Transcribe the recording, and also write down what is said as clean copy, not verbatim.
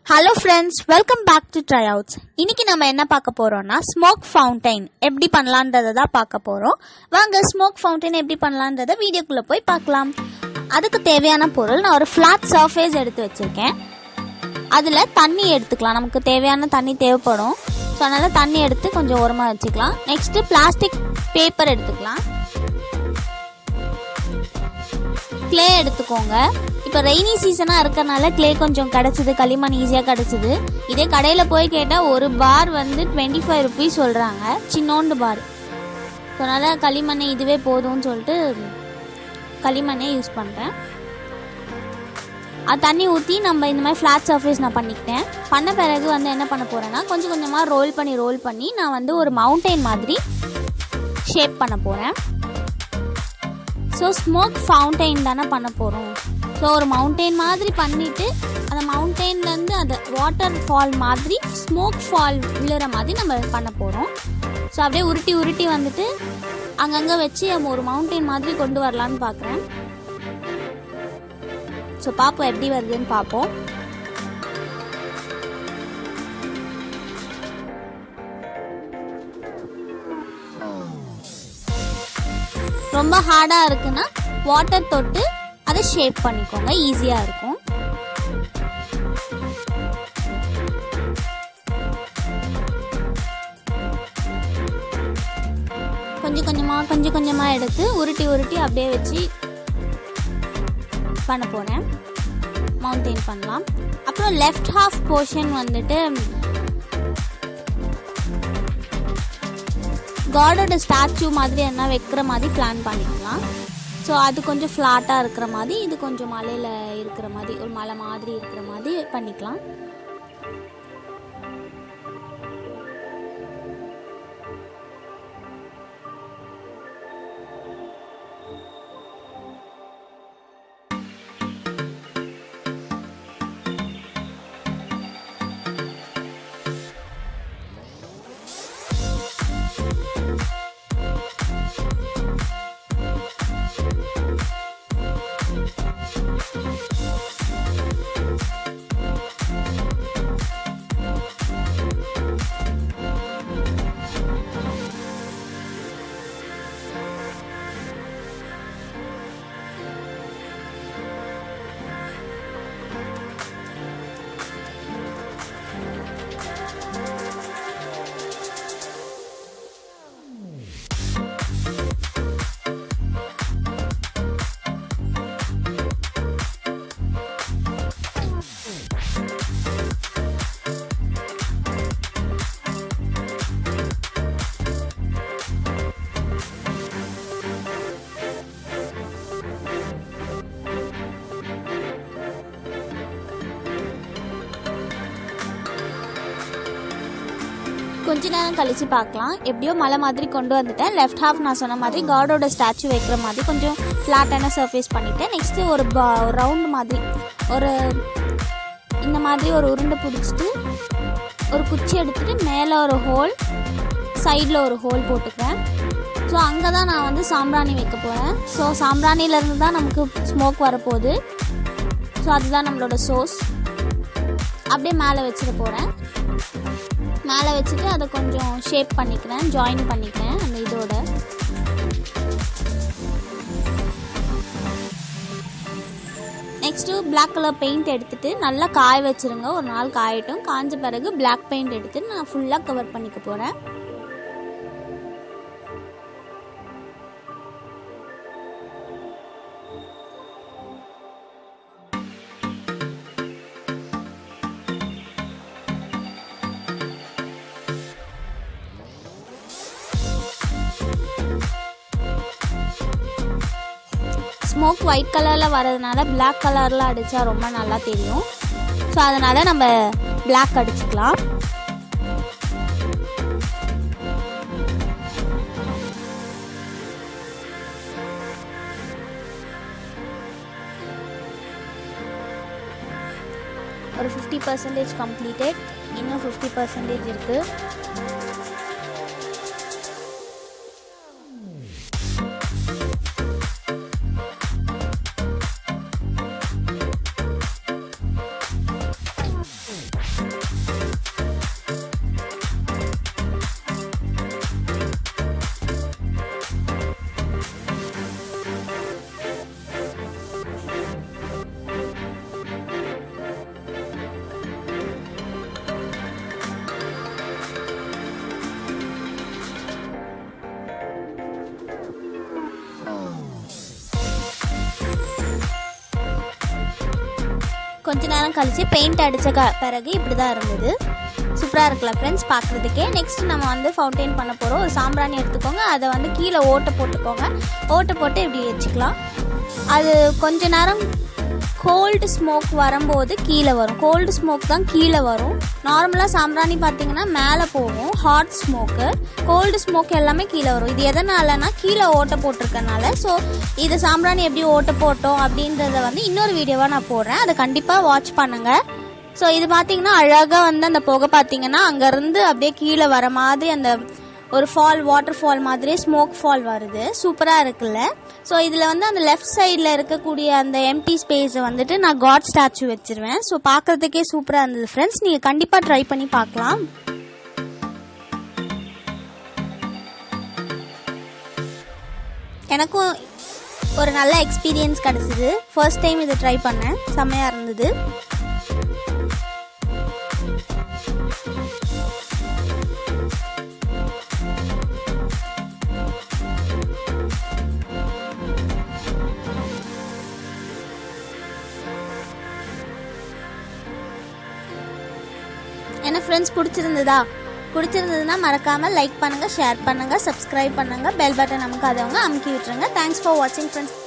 Hello friends, welcome back to TryOuts. இன்னைக்கு நம்ம என்ன பார்க்க போறோம்னா smoke fountain எப்படி பண்ணலாம்ன்றத தான் பார்க்க போறோம். வாங்க smoke fountain எப்படி பண்ணலாம்ன்றத வீடியோக்குள்ள போய் பார்க்கலாம். அதுக்கு தேவையான பொருள் நான் ஒரு flat surface எடுத்து வச்சிருக்கேன். அதுல தண்ணி எடுத்துக்கலாம். நமக்கு தேவையான தண்ணி தேவைப்படும். சோ அதனால தண்ணி எடுத்து கொஞ்சம் ஓரமா வச்சுக்கலாம். நெக்ஸ்ட் பிளாஸ்டிக் பேப்பர் எடுத்துக்கலாம். clay எடுத்துக்கோங்க. இப்போ ரெய்னி சீசனா இருக்கறனால clay கொஞ்சம் கிடைச்சது, களிமண் ஈஸியா கிடைச்சது. இதே கடையில போய் கேட்டா ஒரு பார் வந்து 25 ரூபாய் சொல்றாங்க, சின்னோண்டு பார். அதனால களிமண் இதுவே போதும்னு சொல்லிட்டு களிமண்ணே யூஸ் பண்றேன். தண்ணி ஊற்றி நம்ம இந்த மாதிரி ஃப்ளாட் சர்ஃபேஸ் நான் பண்ணிக்கிட்டேன். பண்ண பிறகு வந்து என்ன பண்ண போறேன்னா கொஞ்சம் கொஞ்சமாக ரோல் பண்ணி நான் வந்து ஒரு மவுண்டைன் மாதிரி ஷேப் பண்ண போறேன். ஸோ ஸ்மோக் ஃபவுண்டைன் தானே பண்ண போகிறோம். ஸோ ஒரு மவுண்டெயின் மாதிரி பண்ணிவிட்டு அந்த மவுண்டெயின்லேருந்து அந்த வாட்டர் ஃபால் மாதிரி ஸ்மோக் ஃபால் விழுற மாதிரி நம்ம பண்ண போகிறோம். ஸோ அப்படியே உருட்டி வந்துட்டு அங்கங்கே வச்சு நம்ம ஒரு மவுண்டெயின் மாதிரி கொண்டு வரலான்னு பார்க்குறேன். ஸோ பார்ப்போம் எப்படி வருதுன்னு பார்ப்போம். ரொம்ப ஹார்டாக இருக்குன்னா வாட்டர் தொட்டு அதை ஷேப் பண்ணிக்கோங்க, ஈஸியாக இருக்கும். கொஞ்சம் கொஞ்சமாக எடுத்து உருட்டி அப்படியே வச்சு பண்ண போகிறேன். மவுண்டெயின் பண்ணலாம். அப்புறம் லெஃப்ட் ஹாஃப் போர்ஷன் வந்துட்டு காடோட ஸ்டாச்சு மாதிரி என்ன வைக்கிற மாதிரி பிளான் பண்ணிக்கலாம். ஸோ அது கொஞ்சம் ஃப்ளாட்டாக இருக்கிற மாதிரி, இது கொஞ்சம் மலையில் இருக்கிற மாதிரி, ஒரு மலை மாதிரி இருக்கிற மாதிரி பண்ணிக்கலாம். கொஞ்ச நேரம் கழிச்சு பார்க்கலாம். எப்படியோ மலை மாதிரி கொண்டு வந்துட்டேன். லெஃப்ட் ஹாஃப் நான் சொன்ன மாதிரி காடோட ஸ்டாச்சு வைக்கிற மாதிரி கொஞ்சம் ஃப்ளாட்டான சர்ஃபேஸ் பண்ணிவிட்டேன். நெக்ஸ்ட்டு ஒரு ரவுண்டு மாதிரி ஒரு இந்த மாதிரி ஒரு உருண்டை பிடிச்சிட்டு ஒரு குச்சி எடுத்துகிட்டு மேலே ஒரு ஹோல், சைடில் ஒரு ஹோல் போட்டுக்கிறேன். ஸோ அங்கே தான் நான் வந்து சாம்பிராணி வைக்க போகிறேன். ஸோ சாம்பிராணிலேருந்து தான் நமக்கு ஸ்மோக் வரப்போகுது. ஸோ அதுதான் நம்மளோட சோர்ஸ். அப்படியே மேலே வச்சுட்டு போகிறேன். மேலே வச்சுட்டு அதை கொஞ்சம் ஷேப் பண்ணிக்கிறேன், ஜாயின் பண்ணிக்கிறேன் அந்த இதோட. நெக்ஸ்ட்டு பிளாக் கலர் பெயிண்ட் எடுத்துகிட்டு நல்லா காய வச்சுருங்க. ஒரு நாள் காயட்டும். காஞ்ச பிறகு பிளாக் பெயிண்ட் எடுத்து நான் ஃபுல்லாக கவர் பண்ணிக்க போகிறேன். ஸ்மோக் ஒயிட் கலரில் வரதுனால பிளாக் கலரில் அடித்தா ரொம்ப நல்லா தெரியும். ஸோ அதனால் நம்ம பிளாக் அடிச்சுக்கலாம். ஒரு 50% கம்ப்ளீட்டட், இன்னும் 50% இருக்குது. கொஞ்ச நேரம் கழிச்சு பெயிண்ட் அடித்த பிறகு இப்படி தான் இருந்தது. சூப்பராக இருக்குல்ல ஃப்ரெண்ட்ஸ் பார்க்குறதுக்கே. நெக்ஸ்ட் நம்ம வந்து ஃபவுண்டைன் பண்ண போகிறோம். ஒரு சாம்பிராணி எடுத்துக்கோங்க, அதை வந்து கீழே ஓட்டை போட்டுக்கோங்க. ஓட்டை போட்டு இப்படி வச்சுக்கலாம். அது கொஞ்ச நேரம் கோல்டு ஸ்மோக் வரும்போது கீழே வரும். கோல்டு ஸ்மோக் தான் கீழே வரும். நார்மலாக சாம்பிராணி பார்த்தீங்கன்னா மேலே போகும் ஹாட் ஸ்மோக்கு. கோல்டு ஸ்மோக் எல்லாமே கீழே வரும். இது எதனாலனா கீழே ஓட்டை போட்டிருக்கனால. ஸோ இது சாம்பிராணி எப்படி ஓட்டை போட்டோம் அப்படின்றத வந்து இன்னொரு வீடியோவாக நான் போடுறேன், அதை கண்டிப்பாக வாட்ச் பண்ணுங்கள். ஸோ இது பார்த்தீங்கன்னா அழகாக வந்து அந்த புகை பார்த்தீங்கன்னா அங்கேருந்து அப்படியே கீழே வர மாதிரி அந்த ஒரு ஃபால், வாட்டர் ஃபால் மாதிரி ஸ்மோக் ஃபால் வருது. சூப்பராக இருக்குல்ல. ஸோ இதில் வந்து அந்த லெஃப்ட் சைடில் இருக்கக்கூடிய அந்த எம்டி ஸ்பேஸை வந்துட்டு நான் காட் ஸ்டாச்சு வச்சுருவேன். ஸோ பார்க்குறதுக்கே சூப்பராக இருந்தது ஃப்ரெண்ட்ஸ். நீங்கள் கண்டிப்பாக ட்ரை பண்ணி பார்க்கலாம். எனக்கும் ஒரு நல்ல எக்ஸ்பீரியன்ஸ் கிடச்சிது. ஃபர்ஸ்ட் டைம் இதை ட்ரை பண்ணேன், செம்மையாக இருந்தது. என்ன ஃப்ரெண்ட்ஸ் பிடிச்சிருந்ததுன்னா மறக்காமல் லைக் பண்ணுங்கள், ஷேர் பண்ணுங்கள், சப்ஸ்கிரைப் பண்ணுங்கள், பெல் பட்டன் நமக்கு அதை அமுக்கி விட்டுருங்க. தேங்க்ஸ் ஃபார் வாட்சிங் ஃப்ரெண்ட்ஸ்.